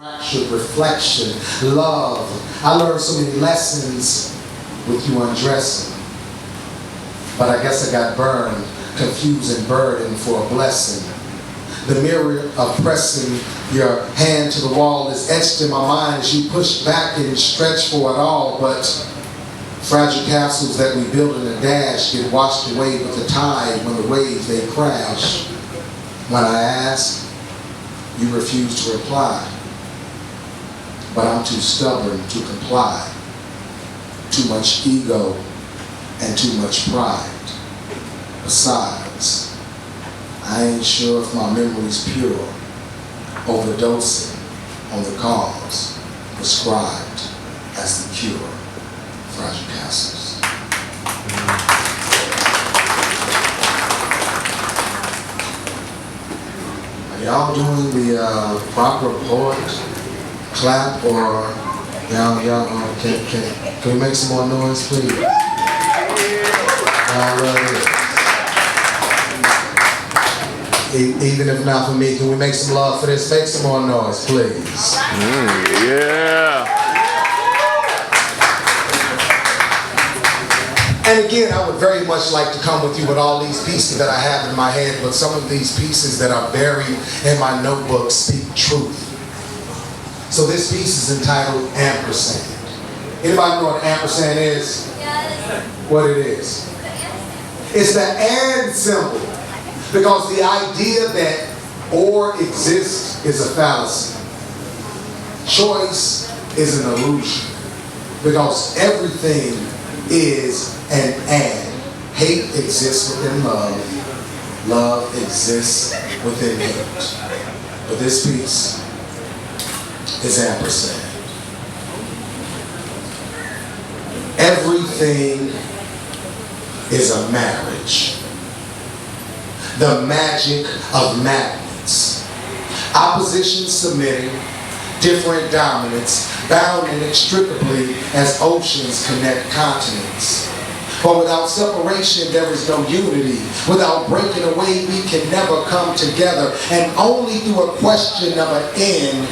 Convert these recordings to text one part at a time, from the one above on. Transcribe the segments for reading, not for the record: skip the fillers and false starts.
Fractured reflection, love. I learned so many lessons with you undressing. But I guess I got burned, confused and burdened for a blessing. The mirror of pressing your hand to the wall is etched in my mind as you push back and stretch for it all. But fragile castles that we build in a dash get washed away with the tide when the waves they crash. When I ask, you refuse to reply. But I'm too stubborn to comply. Too much ego and too much pride. Besides, I ain't sure if my memory's pure. Overdosing on the cause prescribed as the cure. Fragile castles. Are y'all doing the proper poet? Clap or y'all can we make some more noise, please? Even if not for me, can we make some love for this? Make some more noise, please. Yeah. And again, I would very much like to come with you with all these pieces that I have in my head, but some of these pieces that are buried in my notebook speak truth. So this piece is entitled Ampersand. Anybody know what ampersand is? Yes. What it is? It's the and symbol. Because the idea that or exists is a fallacy. Choice is an illusion. Because everything is an and. Hate exists within love. Love exists within hate. But this piece is ampersand. Everything is a marriage. The magic of magnets. Opposition submitting, different dominance, bound inextricably as oceans connect continents. For without separation there is no unity. Without breaking away we can never come together. And only through a question of an end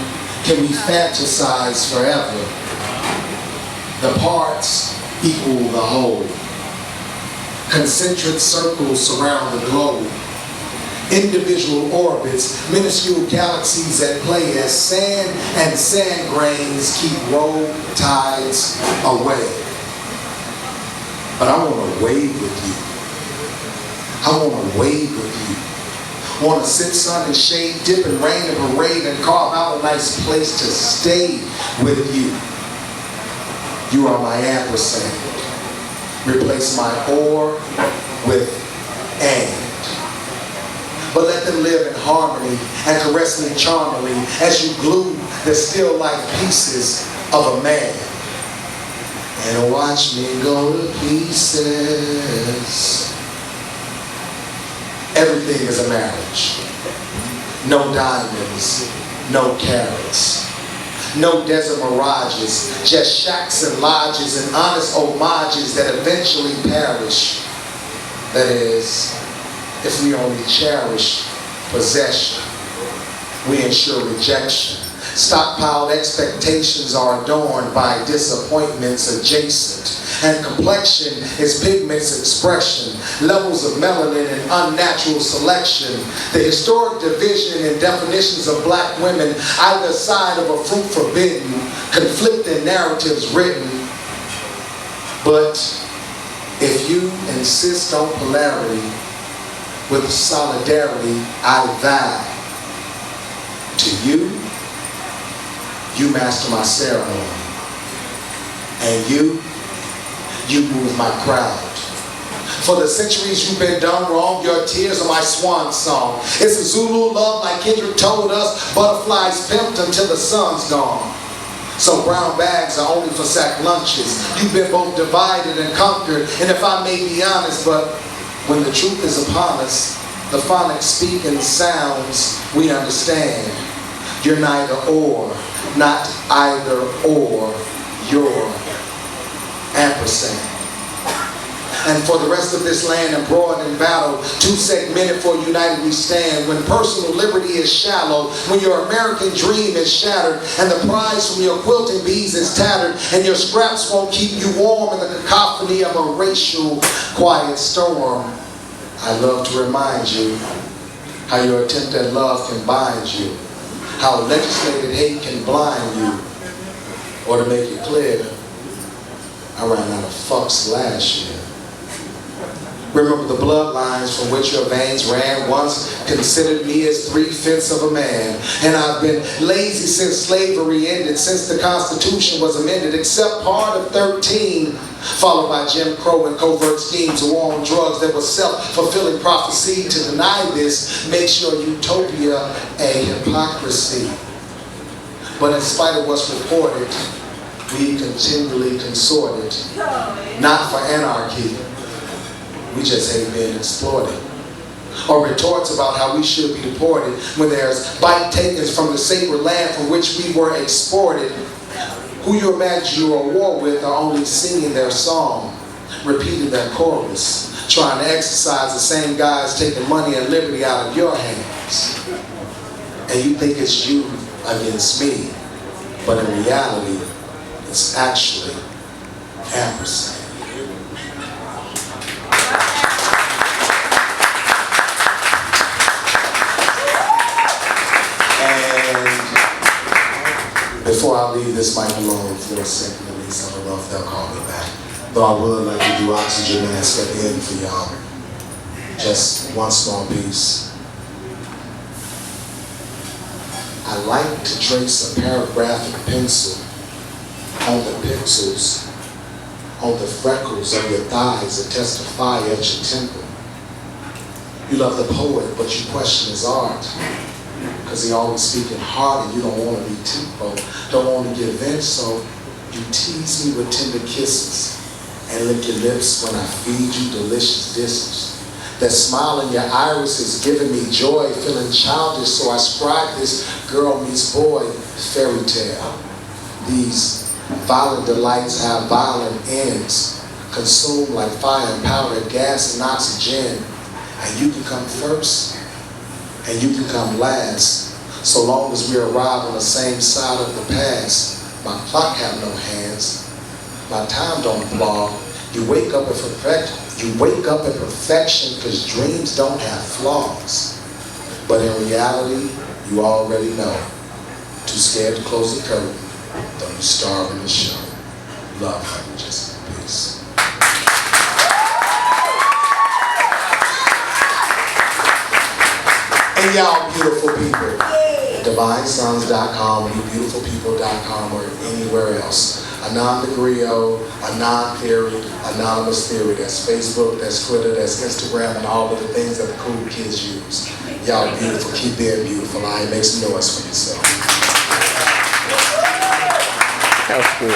can we fantasize forever. The parts equal the whole. Concentric circles surround the globe. Individual orbits, minuscule galaxies at play as sand and sand grains keep roll tides away. But I want to wave with you. I want to wave with you. Want to sit sun and shade, dip and rain and parade and carve out a nice place to stay with you. You are my ampersand. Replace my or with and. But let them live in harmony and caress me charmingly as you glue the still life pieces of a man. And watch me go to pieces. Everything is a marriage. No diamonds, no carrots. No desert mirages, just shacks and lodges and honest homages that eventually perish. That is, if we only cherish possession, we ensure rejection. Stockpiled expectations are adorned by disappointments adjacent. And complexion is pigment's expression. Levels of melanin and unnatural selection. The historic division and definitions of black women, either side of a fruit forbidden. Conflicting narratives written. But if you insist on polarity, with solidarity I vow to you, you master my ceremony. And you move my crowd. For the centuries you've been done wrong, your tears are my swan song. It's a Zulu love like Kendrick told us, butterflies pimped until the sun's gone. So brown bags are only for sack lunches. You've been both divided and conquered, and if I may be honest, but when the truth is upon us, the phonic speaking sounds we understand. You're neither or, not either or, you're ampersand. And for the rest of this land embroiled in battle, two-segmented for united we stand. When personal liberty is shallow, when your American dream is shattered, and the prize from your quilting bees is tattered, and your scraps won't keep you warm in the cacophony of a racial quiet storm, I love to remind you how your attempt at love can bind you, how legislated hate can blind you, or to make it clear, I ran out of fucks last year. Remember the bloodlines from which your veins ran once considered me as 3/5 of a man. And I've been lazy since slavery ended, since the Constitution was amended, except part of 13, followed by Jim Crow and covert schemes of war on drugs that was self-fulfilling prophecy. To deny this makes your utopia a hypocrisy. But in spite of what's reported, we continually consorted, not for anarchy, we just hate being exploited. Or retorts about how we should be deported when there's bite takings from the sacred land from which we were exported. Who you imagine you're at war with are only singing their song, repeating their chorus, trying to exercise the same guys taking money and liberty out of your hands. And you think it's you against me, but in reality, it's actually ampersand. Before I leave this mic alone for a second, at least I don't know if they'll call me back. Though I would like to do Oxygen Mask at the end for y'all. Just one small piece. I like to trace a paragraphic pencil on the pixels, on the freckles of your thighs that testify at your temple. You love the poet, but you question his art. Because he always speaking hard and you don't want to be tempo, don't want to give in, so you tease me with tender kisses and lick your lips when I feed you delicious dishes. That smile in your iris is giving me joy, feeling childish, so I scribe this girl meets boy fairy tale. These violent delights have violent ends, consumed like fire and powder, gas and oxygen, and you can come first and you can come last, so long as we arrive on the same side of the past. My clock have no hands, my time don't blog. You wake up in perfection because dreams don't have flaws. But in reality, you already know. Too scared to close the curtain, though you starve in the show. Love, honey, just peace. And y'all beautiful people, DivineSons.com, youbeautifulpeople.com, or anywhere else. Anon the Griot, Anon Theory, Anonymous Theory. That's Facebook, that's Twitter, that's Instagram, and all of the things that the cool kids use. Y'all beautiful, keep being beautiful. All right, make some noise for yourself. That's good.